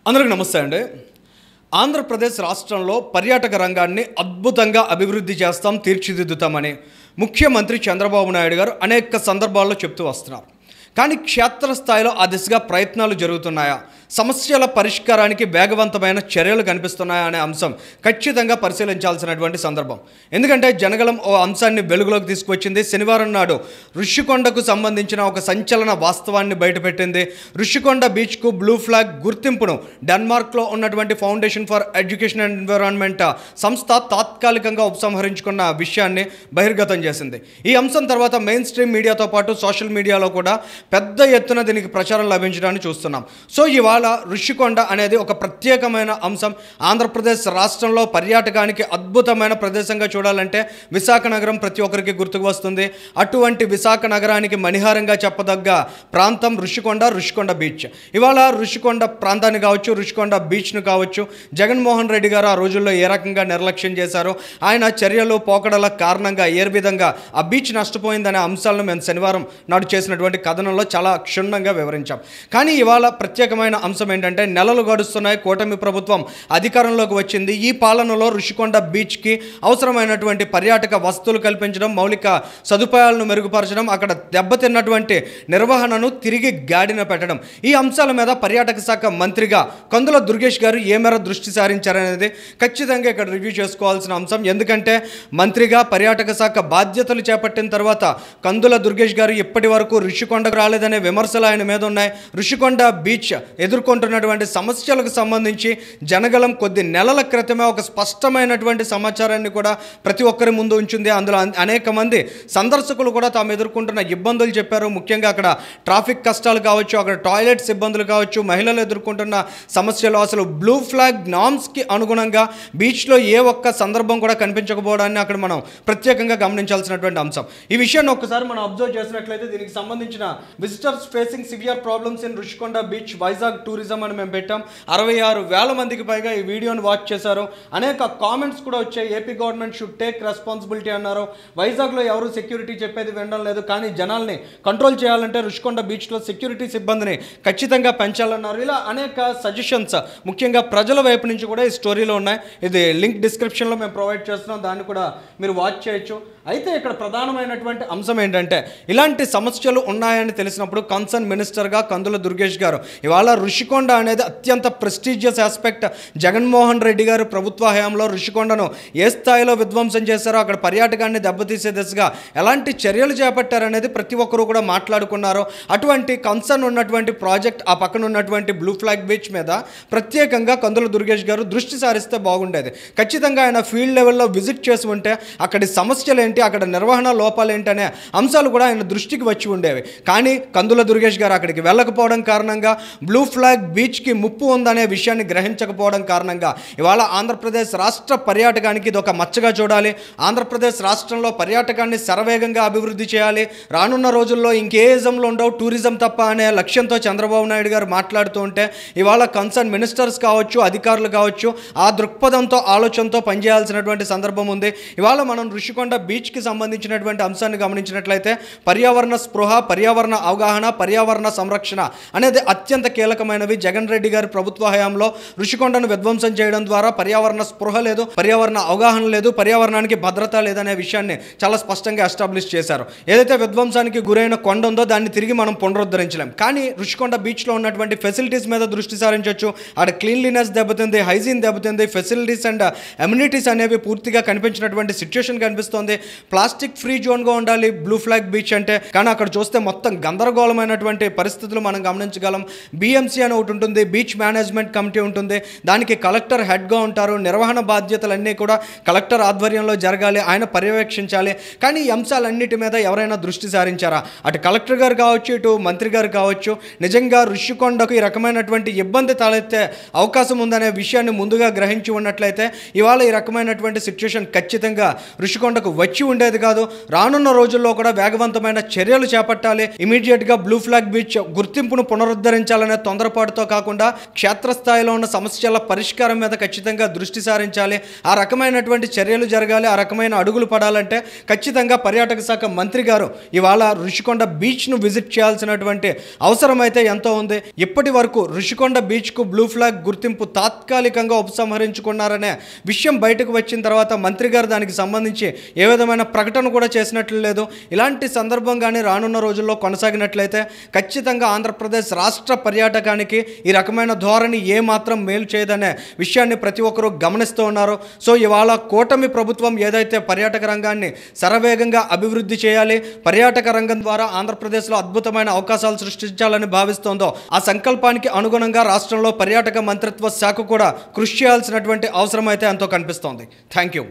అందరికీ నమస్తే అండి. ఆంధ్రప్రదేశ్ రాష్ట్రంలో పర్యాటక రంగాన్ని అద్భుతంగా అభివృద్ధి చేస్తాం, తీర్చిదిద్దుతామని ముఖ్యమంత్రి చంద్రబాబు నాయుడు గారు అనేక సందర్భాల్లో చెప్తూ వస్తున్నారు. కానీ క్షేత్రస్థాయిలో ఆ దిశగా ప్రయత్నాలు జరుగుతున్నాయా, సమస్యల పరిష్కారానికి వేగవంతమైన చర్యలు కనిపిస్తున్నాయా అనే అంశం ఖచ్చితంగా పరిశీలించాల్సినటువంటి సందర్భం. ఎందుకంటే జనగలం ఓ అంశాన్ని వెలుగులోకి తీసుకువచ్చింది. శనివారం నాడు ఋషికొండకు సంబంధించిన ఒక సంచలన వాస్తవాన్ని బయటపెట్టింది. ఋషికొండ బీచ్కు బ్లూ ఫ్లాగ్ గుర్తింపును డెన్మార్క్లో ఉన్నటువంటి foundation for education and environment సంస్థ తాత్కాలికంగా ఉపసంహరించుకున్న విషయాన్ని బహిర్గతం చేసింది. ఈ అంశం తర్వాత మెయిన్ స్ట్రీమ్ మీడియాతో పాటు సోషల్ మీడియాలో కూడా పెద్ద ఎత్తున దీనికి ప్రచారం లభించడాన్ని చూస్తున్నాం. సో ఇవాళ ఋషికొండ అనేది ఒక ప్రత్యేకమైన అంశం. ఆంధ్రప్రదేశ్ రాష్ట్రంలో పర్యాటకానికి అద్భుతమైన ప్రదేశంగా చూడాలంటే విశాఖ నగరం ప్రతి ఒక్కరికి గుర్తుకు వస్తుంది. అటువంటి విశాఖ నగరానికి మణిహారంగా చెప్పదగ్గ ప్రాంతం ఋషికొండ బీచ్. ఇవాళ ఋషికొండ ప్రాంతాన్ని కావచ్చు, ఋషికొండ బీచ్ను కావచ్చు, జగన్మోహన్ రెడ్డి గారు ఆ రోజుల్లో ఏ రకంగా నిర్లక్ష్యం చేశారో, ఆయన చర్యలు పోకడల కారణంగా ఏ విధంగా ఆ బీచ్ నష్టపోయిందనే అంశాలను మేము శనివారం నాడు చేసినటువంటి కథనంలో చాలా క్షుణ్ణంగా వివరించాం. కానీ ఇవాళ ప్రత్యేకమైన అంశం ఏంటంటే, నెలలు గడుస్తున్నాయి, కూటమి ప్రభుత్వం అధికారంలోకి వచ్చింది. ఈ పాలనలో ఋషికొండ బీచ్కి అవసరమైనటువంటి పర్యాటక వసతులు కల్పించడం, మౌలిక సదుపాయాలను మెరుగుపరచడం, అక్కడ దెబ్బతిన్నటువంటి నిర్వహణను తిరిగి గాడిన పెట్టడం, ఈ అంశాల మీద పర్యాటక శాఖ మంత్రిగా కందుల దుర్గేష్ గారు ఏ మేర దృష్టి సారించారనేది ఖచ్చితంగా ఇక్కడ రివ్యూ చేసుకోవాల్సిన అంశం. ఎందుకంటే మంత్రిగా పర్యాటక శాఖ బాధ్యతలు చేపట్టిన తర్వాత కందుల దుర్గేష్ గారు ఇప్పటి వరకు ఋషికొండకు రాలేదనే విమర్శలు ఆయన మీద ఉన్నాయి. ఋషికొండ బీచ్ ఎదుర్కొంటున్నటువంటి సమస్యలకు సంబంధించి జనగలం కొద్ది నెలల క్రితమే ఒక స్పష్టమైనటువంటి సమాచారాన్ని కూడా ప్రతి ఒక్కరి ముందు ఉంచింది. అందులో అనేక మంది సందర్శకులు కూడా తాము ఎదుర్కొంటున్న ఇబ్బందులు చెప్పారు. ముఖ్యంగా అక్కడ ట్రాఫిక్ కష్టాలు కావచ్చు, అక్కడ టాయిలెట్స్ ఇబ్బందులు కావచ్చు, మహిళలు ఎదుర్కొంటున్న సమస్యలు, అసలు బ్లూ ఫ్లాగ్ నామ్స్కి అనుగుణంగా బీచ్లో ఏ ఒక్క సందర్భం కూడా కనిపించకపోవడాన్ని అక్కడ మనం ప్రత్యేకంగా గమనించాల్సినటువంటి అంశం. ఈ విషయాన్ని ఒక్కసారి మనం అబ్జర్వ్ చేసినట్లయితే దీనికి సంబంధించిన visitors facing severe problems in Rushikonda beach Vizag tourism అని మేము పెట్టాం. 66,000 మందికి పైగా ఈ వీడియోని వాచ్ చేశారు. అనేక కామెంట్స్ కూడా వచ్చాయి. AP government should take responsibility అన్నారు. వైజాగ్లో ఎవరు సెక్యూరిటీ చెప్పేది వినడం లేదు, కానీ జనాల్ని కంట్రోల్ చేయాలంటే ఋషికొండ బీచ్లో సెక్యూరిటీ సిబ్బందిని ఖచ్చితంగా పెంచాలన్నారు. ఇలా అనేక సజెషన్స్ ముఖ్యంగా ప్రజల వైపు నుంచి కూడా ఈ స్టోరీలో ఉన్నాయి. ఇది లింక్ డిస్క్రిప్షన్లో మేము ప్రొవైడ్ చేస్తున్నాం, దాన్ని కూడా మీరు వాచ్ చేయొచ్చు. అయితే ఇక్కడ ప్రధానమైనటువంటి అంశం ఏంటంటే, ఇలాంటి సమస్యలు ఉన్నాయని తెలిసినప్పుడు కన్సర్న్ మినిస్టర్గా కందుల దుర్గేష్ గారు ఇవాళ ఋషికొండ అనేది అత్యంత ప్రెస్టీజియస్ ఆస్పెక్ట్. జగన్మోహన్ రెడ్డి గారు ప్రభుత్వ హయాంలో ఋషికొండను ఏ స్థాయిలో విధ్వంసం చేశారో, అక్కడ పర్యాటకాన్ని దెబ్బతీసే దిశగా ఎలాంటి చర్యలు చేపట్టారనేది ప్రతి ఒక్కరూ కూడా మాట్లాడుకున్నారు. అటువంటి కన్సర్న్ ఉన్నటువంటి ప్రాజెక్ట్ ఆ పక్కన ఉన్నటువంటి బ్లూ ఫ్లాగ్ బీచ్ మీద ప్రత్యేకంగా కందుల దుర్గేష్ గారు దృష్టి సారిస్తే బాగుండేది. ఖచ్చితంగా ఆయన ఫీల్డ్ లెవెల్లో విజిట్ చేసి ఉంటే అక్కడి సమస్యలు ఏంటి, అక్కడ నిర్వహణ లోపాలు ఏంటనే అంశాలు కూడా ఆయన దృష్టికి వచ్చి ఉండేవి. కానీ కందుల దుర్గేష్ గారు అక్కడికి వెళ్ళకపోవడం కారణంగా, బ్లూ ఫ్లాగ్ బీచ్కి ముప్పు ఉందనే విషయాన్ని గ్రహించకపోవడం కారణంగా ఇవాళ ఆంధ్రప్రదేశ్ రాష్ట్ర పర్యాటకానికి ఇది ఒక మచ్చగా చూడాలి. ఆంధ్రప్రదేశ్ రాష్ట్రంలో పర్యాటకాన్ని శరవేగంగా అభివృద్ధి చేయాలి. రానున్న రోజుల్లో ఇంకేజంలో ఉండవు, టూరిజం తప్ప అనే లక్ష్యంతో చంద్రబాబు నాయుడు గారు మాట్లాడుతూ ఉంటే ఇవాళ కన్సర్న్ మినిస్టర్స్ కావచ్చు, అధికారులు కావచ్చు, ఆ దృక్పథంతో ఆలోచనతో పనిచేయాల్సినటువంటి సందర్భం ఉంది. ఇవాళ మనం ఋషికొండ బీచ్కి సంబంధించినటువంటి అంశాన్ని గమనించినట్లయితే పర్యావరణ స్పృహ, పర్యావరణ అవగాహన, పర్యావరణ సంరక్షణ అనేది అత్యంత కీలకమైనవి. జగన్ రెడ్డి గారి ప్రభుత్వ హయాంలో ఋషికొండను విధ్వంసం చేయడం ద్వారా పర్యావరణ స్పృహ లేదు, పర్యావరణ అవగాహన లేదు, పర్యావరణానికి భద్రత లేదనే విషయాన్ని చాలా స్పష్టంగా ఎస్టాబ్లిష్ చేశారు. ఏదైతే విధ్వంసానికి గురైన కొండ ఉందో దాన్ని తిరిగి మనం పునరుద్ధరించలేం. కానీ ఋషికొండ బీచ్లో ఉన్నటువంటి ఫెసిలిటీస్ మీద దృష్టి సారించవచ్చు. అక్కడ క్లీన్లీనెస్ దెబ్బతింది, హైజీన్ దెబ్బతింది, ఫెసిలిటీస్ అండ్ అమ్యూనిటీస్ అనేవి పూర్తిగా కనిపించినటువంటి సిచ్యువేషన్ కనిపిస్తోంది. ప్లాస్టిక్ ఫ్రీ జోన్గా ఉండాలి బ్లూ ఫ్లాగ్ బీచ్ అంటే, కానీ అక్కడ చూస్తే మొత్తం గందరగోళమైనటువంటి పరిస్థితులు మనం గమనించగలం. BMC అని ఒకటి ఉంటుంది, బీచ్ మేనేజ్మెంట్ కమిటీ ఉంటుంది, దానికి కలెక్టర్ హెడ్గా ఉంటారు. నిర్వహణ బాధ్యతలన్నీ కూడా కలెక్టర్ ఆధ్వర్యంలో జరగాలి, ఆయన పర్యవేక్షించాలి. కానీ ఈ అంశాలన్నిటి మీద ఎవరైనా దృష్టి సారించారా? అటు కలెక్టర్ గారు కావచ్చు, ఇటు మంత్రి గారు కావచ్చు. నిజంగా ఋషికొండకు ఈ రకమైనటువంటి ఇబ్బంది తలెత్తే అవకాశం ఉందనే విషయాన్ని ముందుగా గ్రహించి ఉన్నట్లయితే ఇవాళ ఈ రకమైనటువంటి సిచ్యువేషన్ ఖచ్చితంగా ఋషికొండకు వచ్చి ఉండేది కాదు. రానున్న రోజుల్లో కూడా వేగవంతమైన చర్యలు చేపట్టాలి. ఇమీడియట్గా బ్లూ ఫ్లాగ్ బీచ్ గుర్తింపును పునరుద్ధరించాలనే తొందరపాటుతో కాకుండా క్షేత్రస్థాయిలో ఉన్న సమస్యల పరిష్కారం మీద ఖచ్చితంగా దృష్టి సారించాలి. ఆ రకమైనటువంటి చర్యలు జరగాలి. ఆ రకమైన అడుగులు పడాలంటే ఖచ్చితంగా పర్యాటక శాఖ మంత్రి గారు ఇవాళ ఋషికొండ బీచ్ను విజిట్ చేయాల్సినటువంటి అవసరం అయితే ఎంతో ఉంది. ఇప్పటి వరకు ఋషికొండ బీచ్కు బ్లూ ఫ్లాగ్ గుర్తింపు తాత్కాలికంగా ఉపసంహరించుకున్నారనే విషయం బయటకు వచ్చిన తర్వాత మంత్రి గారు దానికి సంబంధించి ఏ విధమైన ప్రకటన కూడా చేసినట్లు లేదు. ఇలాంటి సందర్భం కానీ రానున్న రోజుల్లో కొనసాగినట్లయితే ఖచ్చితంగా ఆంధ్రప్రదేశ్ రాష్ట్ర పర్యాటకానికి ఈ రకమైన ధోరణి ఏమాత్రం మేలు చేయదనే విషయాన్ని ప్రతి ఒక్కరూ గమనిస్తూ ఉన్నారు. సో ఇవాళ కూటమి ప్రభుత్వం ఏదైతే పర్యాటక రంగాన్ని శరవేగంగా అభివృద్ధి చేయాలి, పర్యాటక రంగం ద్వారా ఆంధ్రప్రదేశ్లో అద్భుతమైన అవకాశాలు సృష్టించాలని భావిస్తోందో ఆ సంకల్పానికి అనుగుణంగా రాష్ట్రంలో పర్యాటక మంత్రిత్వ శాఖ కూడా కృషి చేయాల్సినటువంటి అవసరం అయితే ఎంతో కనిపిస్తోంది. Thank you.